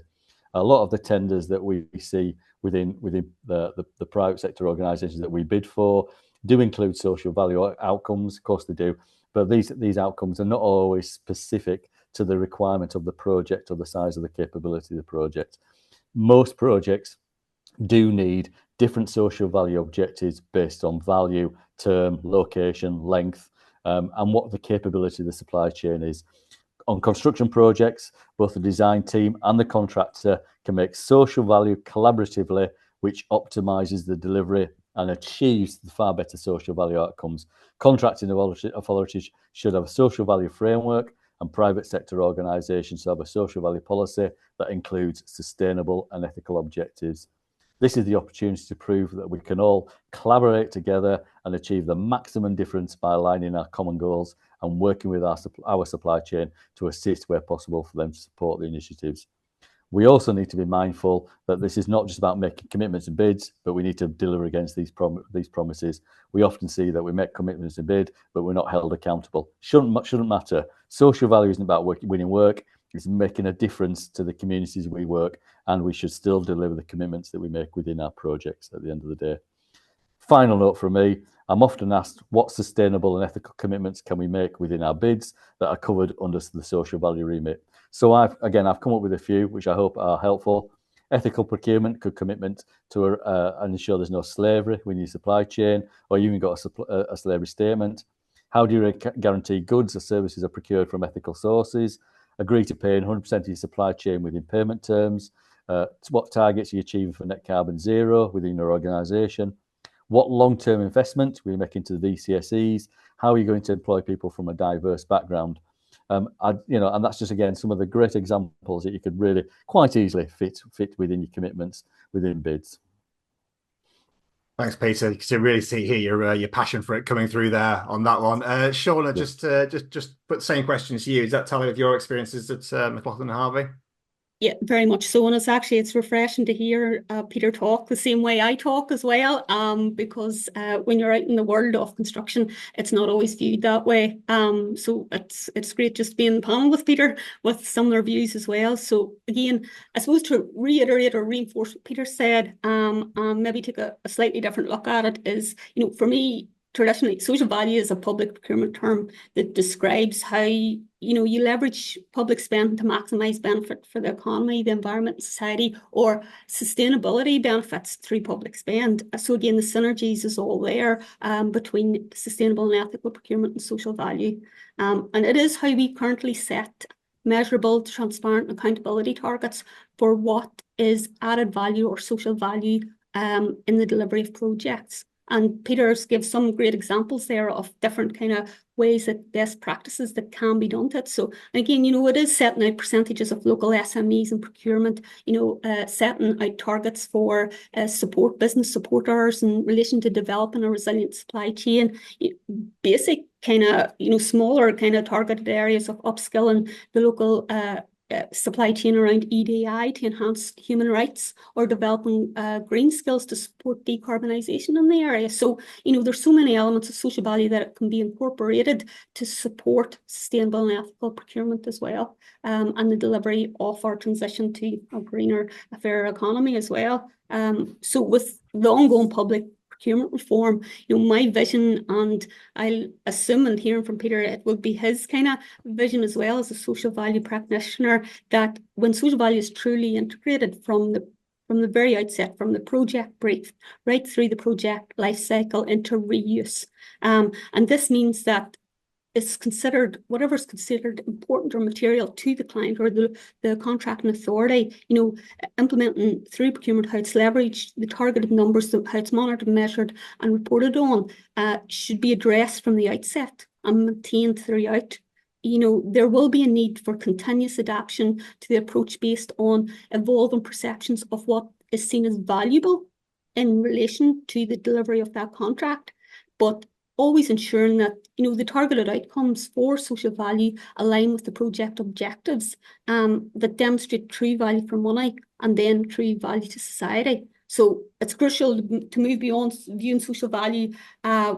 A lot of the tenders that we see within the private sector organisations that we bid for do include social value outcomes. Of course they do, but these outcomes are not always specific to the requirement of the project or the size of the capability of the project. Most projects do need different social value objectives based on value, term, location, length, and what the capability of the supply chain is. On construction projects, both the design team and the contractor can make social value collaboratively, which optimises the delivery and achieves the far better social value outcomes. Contracting authorities should have a social value framework and private sector organisations to have a social value policy that includes sustainable and ethical objectives. This is the opportunity to prove that we can all collaborate together and achieve the maximum difference by aligning our common goals and working with our supply chain to assist where possible for them to support the initiatives. We also need to be mindful that this is not just about making commitments and bids, but we need to deliver against these promises. We often see that we make commitments and bid, but we're not held accountable. Shouldn't matter. Social value isn't about winning work. It's making a difference to the communities we work, and we should still deliver the commitments that we make within our projects at the end of the day. Final note from me, I'm often asked what sustainable and ethical commitments can we make within our bids that are covered under the social value remit. So I've come up with a few which I hope are helpful. Ethical procurement could commitment to ensure there's no slavery within your supply chain, or you even got a slavery statement. How do you guarantee goods or services are procured from ethical sources? Agree to pay 100% of your supply chain within payment terms. What targets are you achieving for net carbon zero within your organisation? What long-term investment will you make into the VCSEs? How are you going to employ people from a diverse background? And that's just, again, some of the great examples that you could really quite easily fit within your commitments within bids. Thanks, Peter. You can really see here your passion for it coming through there on that one. Shauna, just put the same questions to you. Does that tally with your experiences at McLaughlin and Harvey? Yeah, very much so. And it's refreshing to hear Peter talk the same way I talk as well. Because when you're out in the world of construction, it's not always viewed that way. So it's great just being on the panel with Peter with similar views as well. So again, I suppose to reiterate or reinforce what Peter said, maybe take a slightly different look at it is, for me, traditionally, social value is a public procurement term that describes how you leverage public spend to maximise benefit for the economy, the environment, and society, or sustainability benefits through public spend. So again, the synergies is all there between sustainable and ethical procurement and social value. And it is how we currently set measurable, transparent accountability targets for what is added value or social value in the delivery of projects. And Peter's gives some great examples there of different kind of ways that best practices that can be done to it. So again, it is setting out percentages of local SMEs and procurement, setting out targets for business supporters in relation to developing a resilient supply chain, basic kind of, smaller kind of targeted areas of upskilling the local supply chain around EDI to enhance human rights, or developing green skills to support decarbonisation in the area. So, there's so many elements of social value that can be incorporated to support sustainable and ethical procurement as well, and the delivery of our transition to a greener, a fairer economy as well. So with the ongoing public procurement reform, my vision, and I'll assume and hearing from Peter, it will be his kind of vision as well as a social value practitioner, that when social value is truly integrated from the very outset, from the project brief right through the project life cycle into reuse. And this means that it's considered, whatever's considered important or material to the client or the contracting authority, implementing through procurement how it's leveraged, the targeted numbers, how it's monitored, measured and reported on, should be addressed from the outset and maintained throughout. There will be a need for continuous adaptation to the approach based on evolving perceptions of what is seen as valuable in relation to the delivery of that contract, but always ensuring that the targeted outcomes for social value align with the project objectives that demonstrate true value for money and then true value to society. So it's crucial to move beyond viewing social value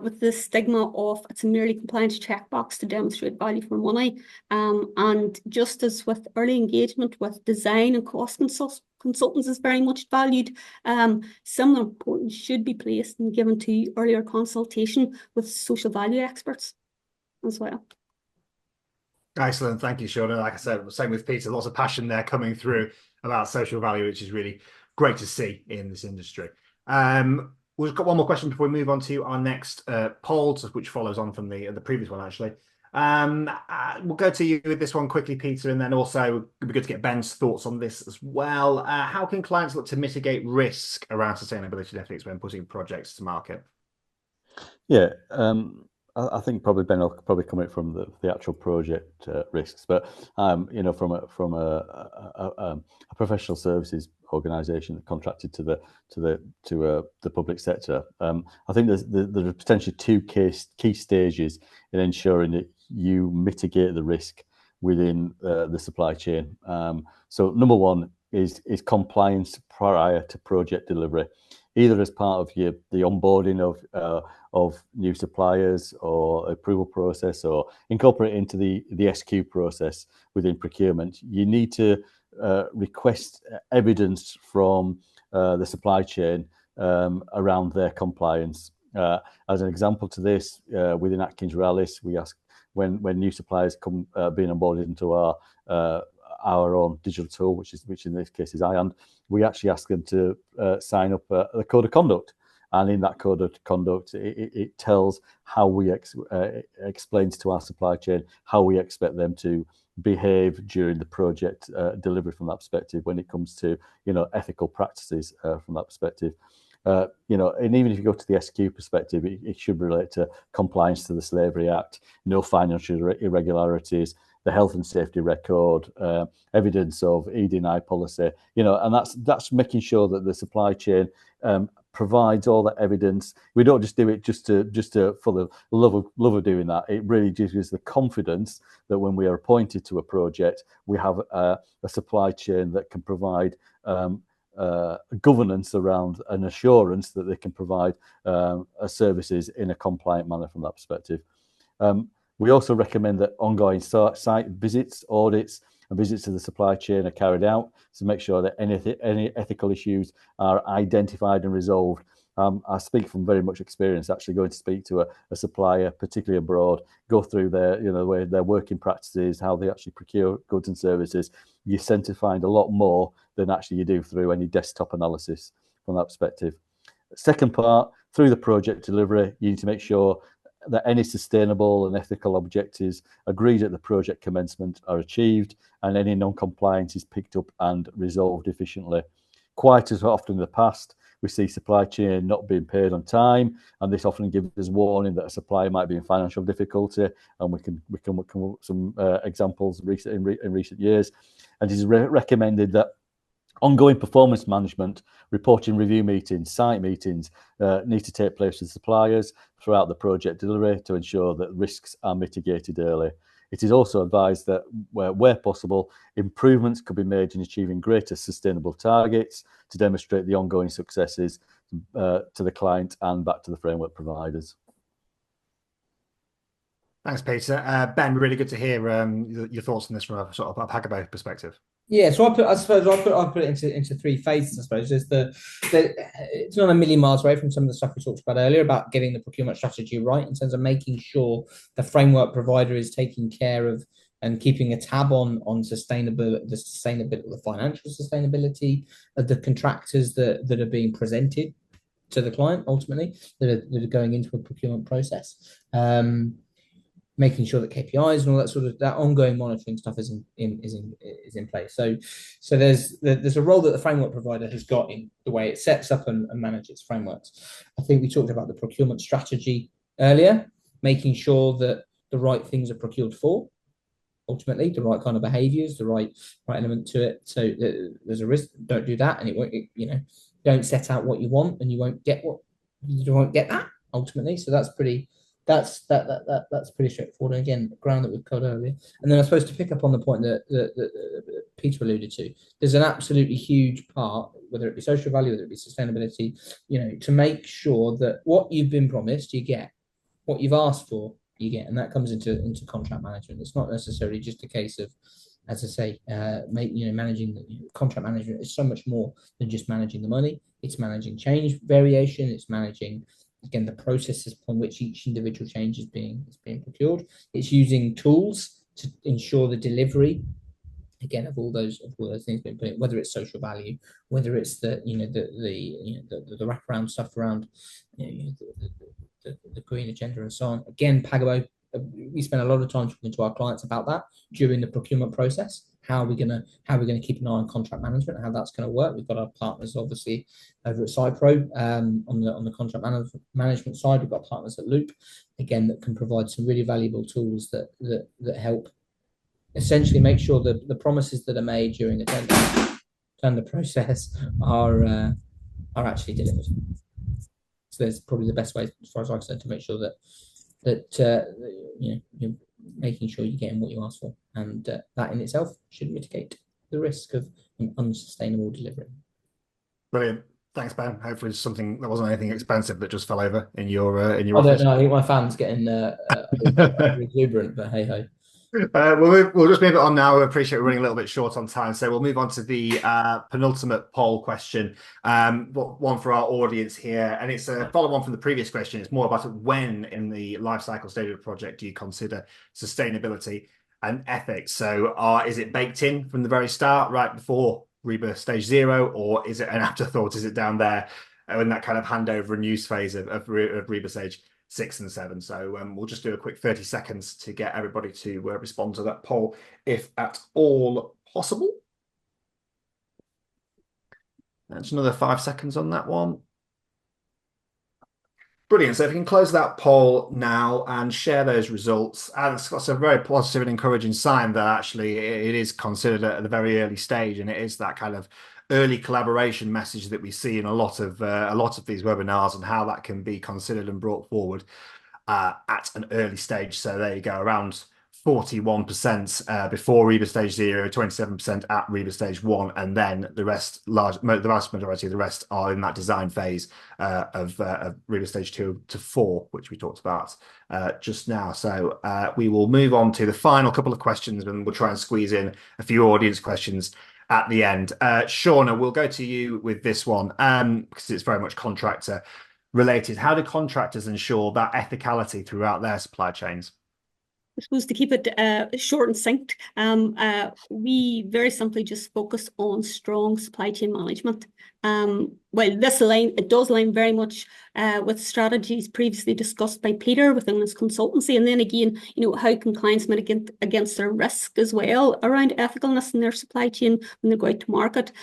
with the stigma of it's a merely compliance checkbox to demonstrate value for money. And just as with early engagement with design and cost consultants is very much valued, similar importance should be placed and given to earlier consultation with social value experts as well. Excellent. Thank you, Shauna. Like I said, same with Peter, lots of passion there coming through about social value, which is really great to see in this industry. We've got one more question before we move on to our next poll, which follows on from the previous one, actually. We'll go to you with this one quickly, Peter, and then also it'd be good to get Ben's thoughts on this as well. How can clients look to mitigate risk around sustainability and ethics when putting projects to market? Yeah, I think probably Ben will probably come in from the actual project risks, but from a professional services organisation that contracted to the public sector, I think there are potentially two key stages in ensuring that you mitigate the risk within the supply chain. So number one is compliance prior to project delivery, either as part of the onboarding of new suppliers or approval process, or incorporate into the SQ process within procurement. You need to request evidence from the supply chain around their compliance. As an example to this, within Atkins Realis, we ask when new suppliers come being onboarded into our own digital tool, which in this case is IAND, we actually ask them to sign up the code of conduct. And in that code of conduct, it tells how we explains to our supply chain how we expect them to behave during the project delivery from that perspective, when it comes to ethical practices from that perspective. And even if you go to the SQ perspective, it should relate to compliance to the Slavery Act, no financial irregularities, the health and safety record, evidence of ED&I policy, and that's making sure that the supply chain provides all that evidence. We don't just do it just for the love of doing that. It really gives us the confidence that when we are appointed to a project, we have a supply chain that can provide governance around an assurance that they can provide services in a compliant manner from that perspective. We also recommend that ongoing site visits, audits, and visits to the supply chain are carried out to make sure that any ethical issues are identified and resolved. I speak from very much experience, actually going to speak to a supplier, particularly abroad, go through their working practices, how they actually procure goods and services. You tend to find a lot more than actually you do through any desktop analysis from that perspective. Second part, through the project delivery, you need to make sure that any sustainable and ethical objectives agreed at the project commencement are achieved, and any non-compliance is picked up and resolved efficiently. Quite as often in the past, we see supply chain not being paid on time, and this often gives us warning that a supplier might be in financial difficulty, and we can come up with some examples in recent years. And it is recommended that ongoing performance management, reporting review meetings, site meetings need to take place with suppliers throughout the project delivery to ensure that risks are mitigated early. It is also advised that where possible, improvements could be made in achieving greater sustainable targets to demonstrate the ongoing successes to the client and back to the framework providers. Thanks, Peter. Ben, really good to hear your thoughts on this from a sort of a Pagabo perspective. Yeah, so I suppose I'll put it into three phases. I suppose there's it's not a million miles away from some of the stuff we talked about earlier about getting the procurement strategy right in terms of making sure the framework provider is taking care of and keeping a tab on the financial sustainability of the contractors that are being presented to the client ultimately that are going into a procurement process. Making sure that KPIs and all that sort of that ongoing monitoring stuff is in place. So there's a role that the framework provider has got in the way it sets up and manages frameworks. I think we talked about the procurement strategy earlier, making sure that the right things are procured for, ultimately the right kind of behaviours, the right element to it. So there's a risk. Don't do that, and it won't. Don't set out what you want, and you won't get that ultimately. So that's pretty. That's pretty straightforward. And again, ground that we've covered earlier. And then I suppose to pick up on the point that Peter alluded to, there's an absolutely huge part, whether it be social value, whether it be sustainability, to make sure that what you've been promised, you get. What you've asked for, you get. And that comes into contract management. It's not necessarily just a case of, as I say, managing contract management is so much more than just managing the money. It's managing change variation. It's managing, again, the processes upon which each individual change is being procured. It's using tools to ensure the delivery, again, of all those things being put in, whether it's social value, whether it's the wraparound stuff around the green agenda and so on. Again, Pagabo, we spend a lot of time talking to our clients about that during the procurement process how we're gonna keep an eye on contract management, how that's going to work. We've got our partners obviously over at Cypro on the contract management side. We've got partners at Loop, again, that can provide some really valuable tools that help essentially make sure that the promises that are made during the tender process are actually delivered. So there's probably the best way, as far as I'm concerned, to make sure that you're making sure you're getting what you ask for, and that in itself should mitigate the risk of an unsustainable delivery. Brilliant. Thanks, Ben. Hopefully it's something that wasn't anything expensive that just fell over in your I office. don't know. I think my fan's getting exuberant, but hey ho. We'll just move it on now. I appreciate we're running a little bit short on time, so we'll move on to the penultimate poll question. One for our audience here, and it's a follow-on from the previous question. It's more about when in the life cycle stage of the project do you consider sustainability and ethics? So, is it baked in from the very start, right before REBA stage 0, or is it an afterthought? Is it down there in that kind of handover and use phase of REBA stage 6 and 7? So we'll just do a quick 30 seconds to get everybody to respond to that poll, if at all possible. That's another 5 seconds on that one. Brilliant. So if you can close that poll now and share those results, that's a very positive and encouraging sign that actually it is considered at the very early stage, and it is that kind of early collaboration message that we see in a lot of these webinars, and how that can be considered and brought forward at an early stage. So there you go, around 41% before REBA stage 0, 27% at REBA stage 1, and then the vast majority of the rest are in that design phase of REBA stage 2 to 4, which we talked about just now. So we will move on to the final couple of questions, and we'll try and squeeze in a few audience questions at the end. Shauna, we'll go to you with this one because it's very much contractor related. How do contractors ensure that ethicality throughout their supply chains? I suppose to keep it short and succinct, we very simply just focus on strong supply chain management. Well, it does align very much with strategies previously discussed by Peter within his consultancy. And then again, how can clients mitigate against their risk as well around ethicalness in their supply chain when they go out to market?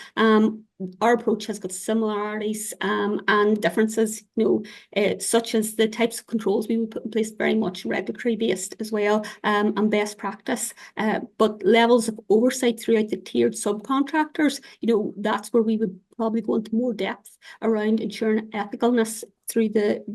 Our approach has got similarities and differences, such as the types of controls we would put in place, very much regulatory based as well, and best practice. But levels of oversight throughout the tiered subcontractors, that's where we would probably go into more depth around ensuring ethicalness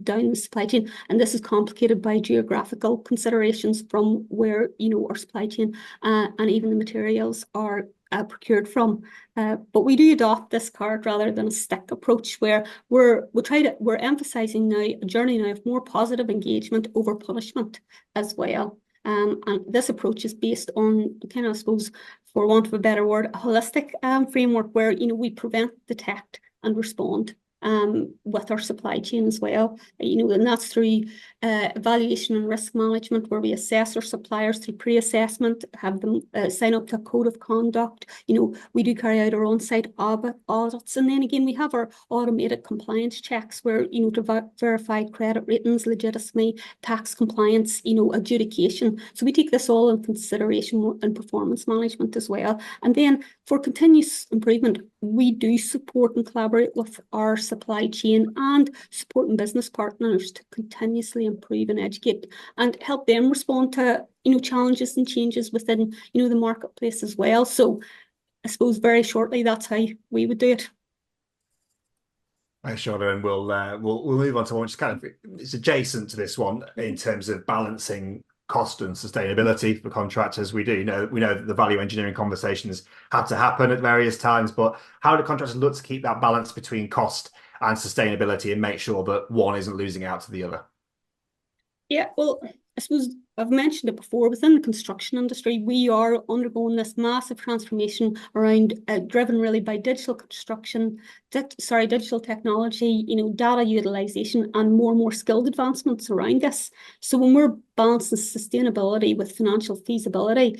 down the supply chain. And this is complicated by geographical considerations from where, our supply chain and even the materials are procured from. But we do adopt this carrot rather than a stick approach, where we're emphasizing now a journey now of more positive engagement over punishment as well. And this approach is based on kind of, I suppose, for want of a better word, a holistic framework where we prevent, detect, and respond with our supply chain as well. And that's through evaluation and risk management, where we assess our suppliers through pre-assessment, have them sign up to a code of conduct. We do carry out our on-site audits, and then again we have our automated compliance checks, where to verify credit ratings, legitimacy, tax compliance, adjudication. So we take this all in consideration in performance management as well. And then for continuous improvement, we do support and collaborate with our supply chain and supporting business partners to continuously improve and educate and help them respond to challenges and changes within the marketplace as well. So I suppose very shortly, that's how we would do it. Thanks, Shauna, and we'll move on to one which is kind of it's adjacent to this one in terms of balancing cost and sustainability for contractors. We know that the value engineering conversations had to happen at various times, but how do contractors look to keep that balance between cost and sustainability and make sure that one isn't losing out to the other? Yeah, well, I suppose I've mentioned it before, within the construction industry, we are undergoing this massive transformation around driven really by digital construction, digital technology, data utilization, and more skilled advancements around this. So when we're balancing sustainability with financial feasibility,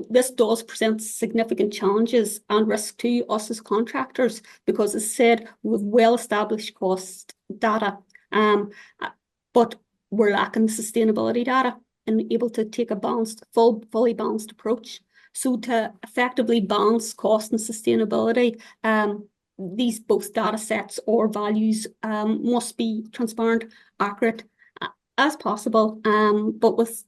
this does present significant challenges and risk to us as contractors, because as I said, with well-established cost data, but we're lacking sustainability data and able to take a fully balanced approach. So to effectively balance cost and sustainability, these both data sets or values must be transparent, accurate as possible, but with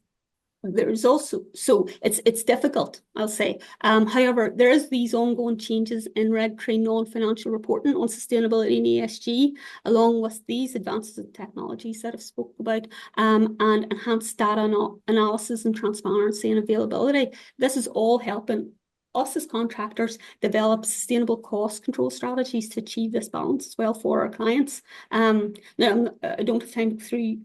there's also, so it's difficult, I'll say. However, there is these ongoing changes in regulatory non-financial reporting on sustainability and ESG, along with these advances in technologies that I've spoke about, and enhanced data analysis and transparency and availability. This is all helping us as contractors develop sustainable cost control strategies to achieve this balance as well for our clients. Now, I don't have time to go through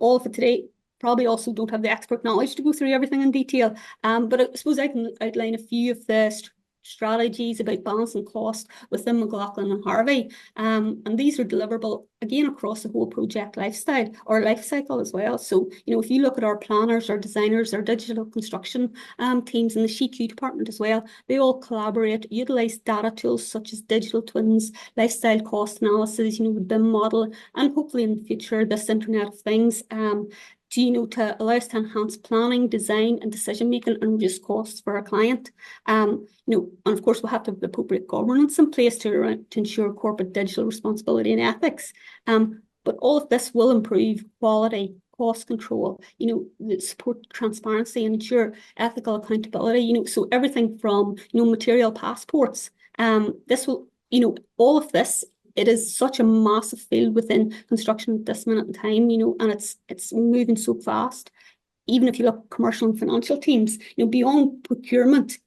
all of it today. Probably also don't have the expert knowledge to go through everything in detail. But I suppose I can outline a few of the strategies about balancing cost within McLaughlin and Harvey. And these are deliverable again across the whole project life cycle as well. So, if you look at our planners, our designers, our digital construction teams in the CQ department as well, they all collaborate, utilize data tools such as digital twins, lifestyle cost analysis, the BIM model, and hopefully in the future, this Internet of Things, to allow us to enhance planning, design, and decision making and reduce costs for our client. And of course, we'll have to have the appropriate governance in place to ensure corporate digital responsibility and ethics. But all of this will improve quality, cost control, support transparency and ensure ethical accountability. So everything from material passports. This will, all of this. It is such a massive field within construction at this minute in time, and it's moving so fast. Even if you look at commercial and financial teams, beyond procurement,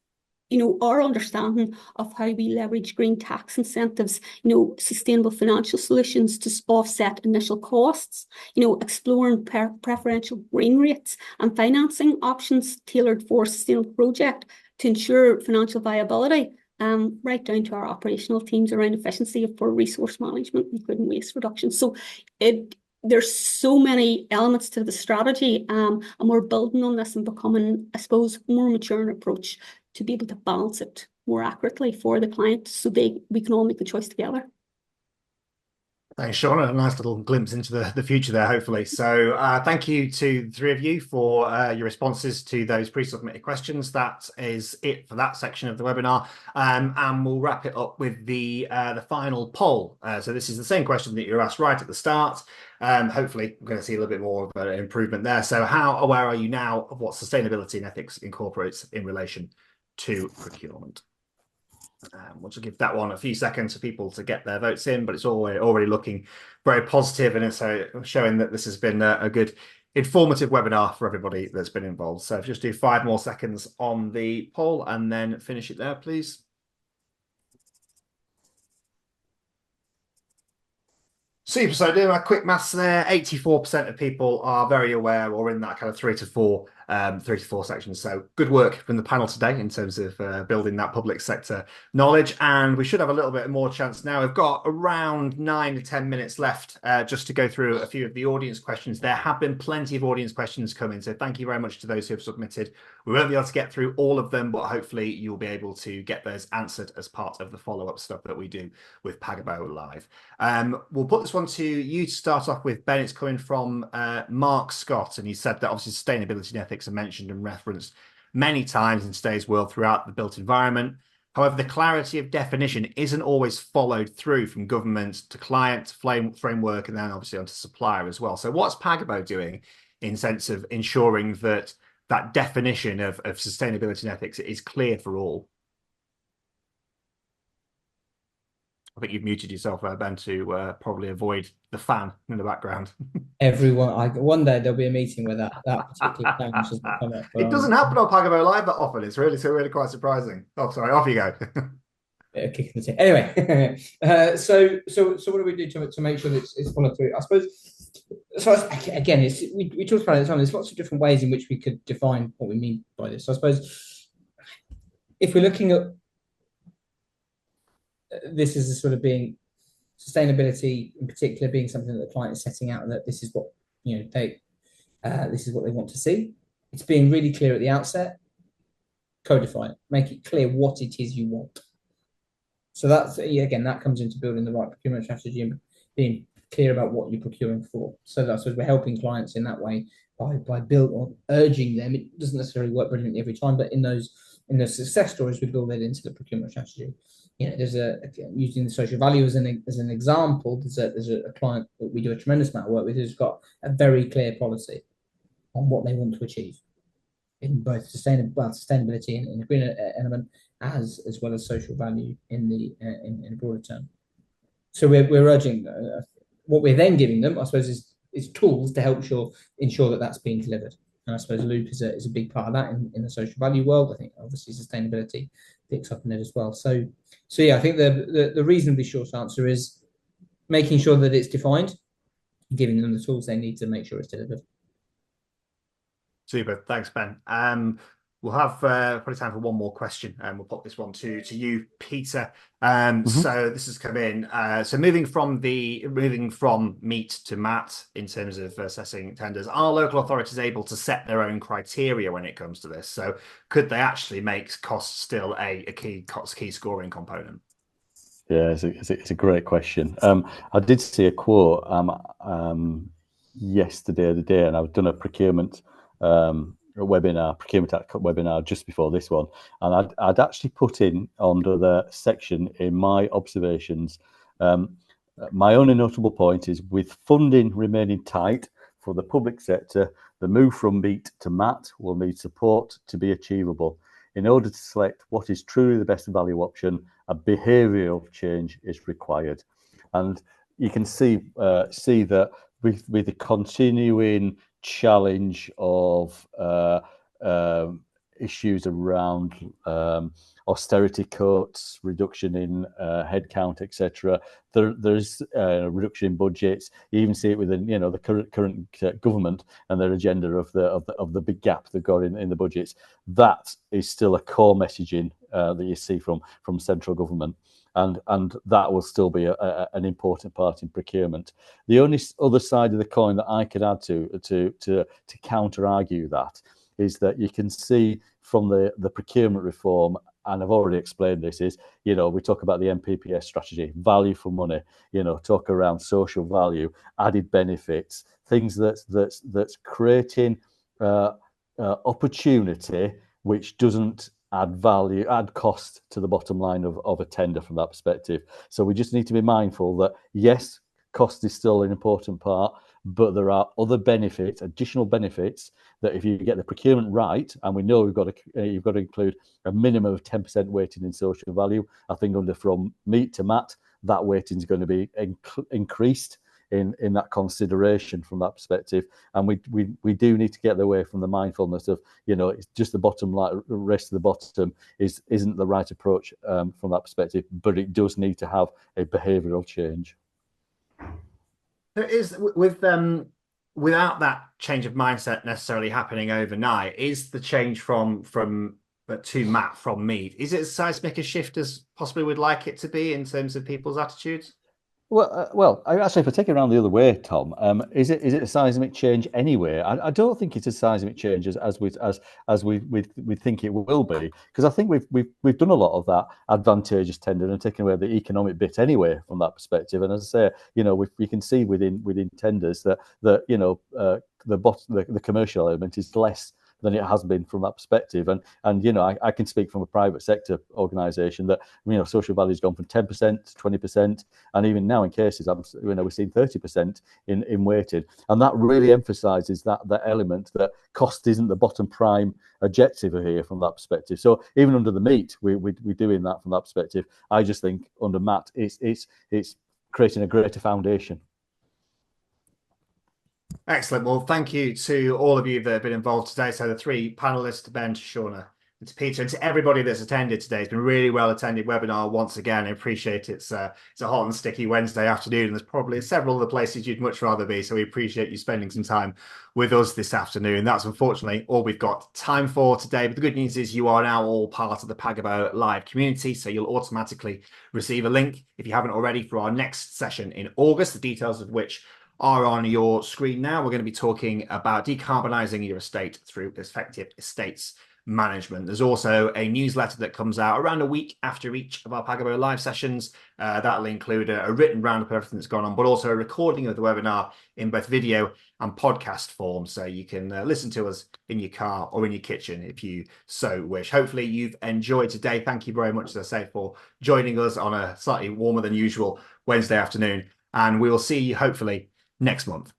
our understanding of how we leverage green tax incentives, sustainable financial solutions to offset initial costs, exploring preferential green rates and financing options tailored for sustainable project to ensure financial viability. Right down to our operational teams around efficiency for resource management, including waste reduction. So there's so many elements to the strategy, and we're building on this and becoming, I suppose, more mature in approach to be able to balance it more accurately for the client so we can all make the choice together. Thanks, Sean. A nice little glimpse into the future there, hopefully. So thank you to the three of you for your responses to those pre-submitted questions. That is it for that section of the webinar. And we'll wrap it up with the final poll. So this is the same question that you were asked right at the start. Hopefully, we're going to see a little bit more of an improvement there. So how aware are you now of what sustainability and ethics incorporates in relation to procurement? We'll just give that one a few seconds for people to get their votes in, but it's already looking very positive, and it's showing that this has been a good informative webinar for everybody that's been involved. So just do 5 more seconds on the poll and then finish it there, please. Super. So doing my quick maths there, 84% of people are very aware or in that kind of 3 to 4 section. So good work from the panel today in terms of building that public sector knowledge. And we should have a little bit more chance now. We've got around 9 to 10 minutes left just to go through a few of the audience questions. There have been plenty of audience questions coming. So thank you very much to those who have submitted. We won't be able to get through all of them, but hopefully you'll be able to get those answered as part of the follow-up stuff that we do with Pagabo Live. We'll put this one to you to start off with, Ben. It's coming from Mark Scott, and he said that obviously sustainability and ethics are mentioned and referenced many times in today's world throughout the built environment. However, the clarity of definition isn't always followed through from government to client to framework and then obviously onto supplier as well. So what's Pagabo doing in sense of ensuring that that definition of sustainability and ethics is clear for all? I think you've muted yourself there, Ben, to probably avoid the fan in the background. One day there'll be a meeting where that particular fan doesn't come up. It doesn't happen on Pagabo Live that often. It's really quite surprising. Oh, sorry, off you go. Bit of kick in the teeth. Anyway, so what do we do to make sure that it's followed through? I suppose. So again, we talked about it time. There's lots of different ways in which we could define what we mean by this. So I suppose if we're looking at this as a sort of being sustainability in particular being something that the client is setting out, and that this is what this is what they want to see. It's being really clear at the outset. Codify it, make it clear what it is you want. So that's again, that comes into building the right procurement strategy and being clear about what you're procuring for. So that's what we're helping clients in that way by urging them. It doesn't necessarily work brilliantly every time, but in those in the success stories, we build it into the procurement strategy. There's using the social value as an example. There's a client that we do a tremendous amount of work with who's got a very clear policy on what they want to achieve in both sustainability and the green element, as well as social value in a broader term. So we're urging what we're then giving them, I suppose, is tools to help ensure that that's being delivered. And I suppose Loop is a big part of that in the social value world. I think obviously sustainability picks up in it as well. So yeah, I think the reasonably short answer is making sure that it's defined, giving them the tools they need to make sure it's delivered. Super, thanks, Ben. We'll have probably time for one more question, and we'll pop this one to you, Peter. So this has come in. So moving from meat to MAT in terms of assessing tenders, are local authorities able to set their own criteria when it comes to this? So could they actually make cost still a key scoring component? Yeah, it's a great question. I did see a quote yesterday or the day, and I've done a procurement webinar just before this one, and I'd actually put in under the section in my observations, my only notable point is, with funding remaining tight for the public sector, the move from meat to MAT will need support to be achievable. In order to select what is truly the best value option, a behavioural change is required. And you can see that with the continuing challenge of issues around austerity cuts, reduction in headcount, etc. There's a reduction in budgets. You even see it within the current government and their agenda of the big gap they've got in the budgets. That is still a core messaging that you see from central government. And that will still be an important part in procurement. The only other side of the coin that I could add to counter argue that is that you can see from the procurement reform, and I've already explained this, is we talk about the MPPS strategy, value for money, talk around social value, added benefits, things that's creating opportunity which doesn't add cost to the bottom line of a tender from that perspective. So we just need to be mindful that, yes, cost is still an important part, but there are other benefits, additional benefits, that if you get the procurement right, and we know you've got to include a minimum of 10% weighting in social value. I think from meat to MAT, that weighting is going to be increased in that consideration from that perspective. And we do need to get away from the mindfulness of, it's just the bottom line, the rest of the bottom isn't the right approach from that perspective, but it does need to have a behavioural change. There is without that change of mindset necessarily happening overnight, is the change from to MAT from meat, is it as seismic a shift as possibly we'd like it to be in terms of people's attitudes? Well, actually, if I take it around the other way, Tom, is it a seismic change anyway? I don't think it's a seismic change as we think it will be, because I think we've done a lot of that advantageous tender and taken away the economic bit anyway from that perspective. And as I say, we can see within tenders that the commercial element is less than it has been from that perspective. And I can speak from a private sector organisation that social value has gone from 10% to 20%, and even now in cases we're seeing 30% in weighted, and that really emphasises that element that cost isn't the bottom prime objective here from that perspective. So even under the meat, we're doing that from that perspective. I just think under MAT, it's creating a greater foundation. Excellent. Well, thank you to all of you that have been involved today. So the three panelists, to Ben, to Shauna, and to Peter, and to everybody that's attended today. It's been a really well attended webinar once again. I appreciate it. It's a hot and sticky Wednesday afternoon, and there's probably several other places you'd much rather be. So we appreciate you spending some time with us this afternoon. That's unfortunately all we've got time for today. But the good news is you are now all part of the Pagabo live community. So you'll automatically receive a link, if you haven't already, for our next session in August, the details of which are on your screen now. We're going to be talking about decarbonising your estate through effective estates management. There's also a newsletter that comes out around a week after each of our Pagabo live sessions. That'll include a written roundup of everything that's gone on, but also a recording of the webinar in both video and podcast form, so you can listen to us in your car or in your kitchen if you so wish. Hopefully you've enjoyed today. Thank you very much, as I say, for joining us on a slightly warmer than usual Wednesday afternoon, and we will see you hopefully next month.